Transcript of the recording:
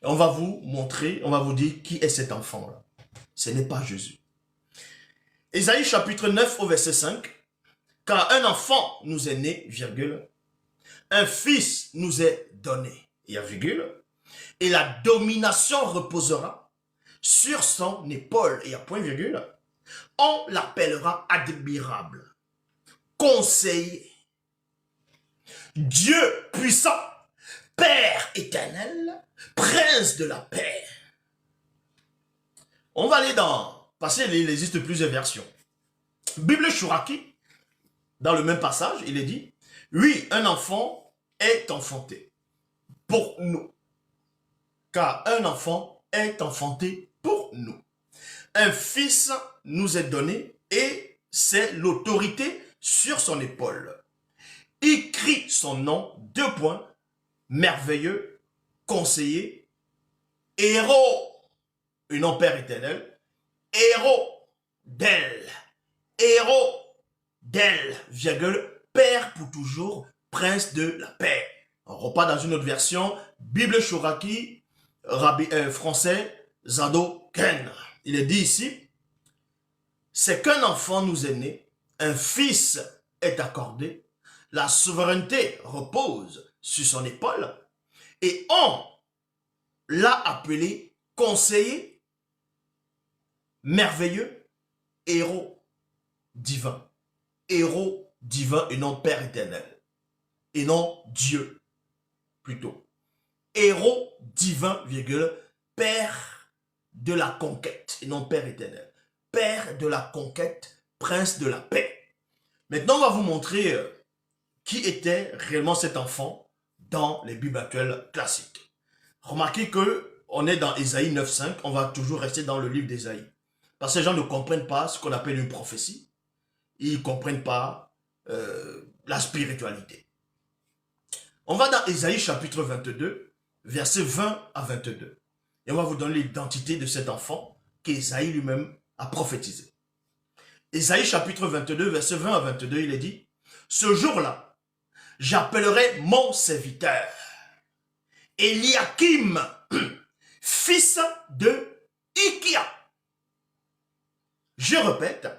On va vous montrer, on va vous dire qui est cet enfant-là. Ce n'est pas Jésus. Ésaïe chapitre 9 au verset 5. Car un enfant nous est né, virgule, un fils nous est donné, il y a virgule, et la domination reposera sur son épaule, il y a point virgule. On l'appellera admirable, conseiller, Dieu puissant, Père éternel, prince de la paix. On va aller parce qu'il existe plusieurs versions. Bible Chouraki, dans le même passage, il est dit, oui, un enfant est enfanté pour nous. Car un enfant est enfanté pour nous. Un fils nous est donné et c'est l'autorité sur son épaule. Il crie son nom, 2 points, merveilleux, conseiller, héros, et non Père éternel, héros d'elle, virgule, Père pour toujours, prince de la paix. On repart dans une autre version, Bible Chouraki, français, Zado Ken. Il est dit ici, c'est qu'un enfant nous est né, un fils est accordé, la souveraineté repose sur son épaule, et on l'a appelé conseiller, merveilleux, héros divin et non Père éternel, et non Dieu, plutôt. Héros divin, virgule, Père de la conquête, et non Père éternel. Père de la conquête, prince de la paix. Maintenant, on va vous montrer qui était réellement cet enfant dans les Bibles actuelles classiques. Remarquez qu'on est dans Ésaïe 9.5, on va toujours rester dans le livre d'Ésaïe. Parce que les gens ne comprennent pas ce qu'on appelle une prophétie. Ils ne comprennent pas la spiritualité. On va dans Ésaïe chapitre 22, versets 20 à 22. Et on va vous donner l'identité de cet enfant qu'Ésaïe lui-même a prophétisé. Ésaïe chapitre 22, versets 20 à 22, il est dit, « Ce jour-là, j'appellerai mon serviteur, Eliakim, fils de Ikia. » Je répète,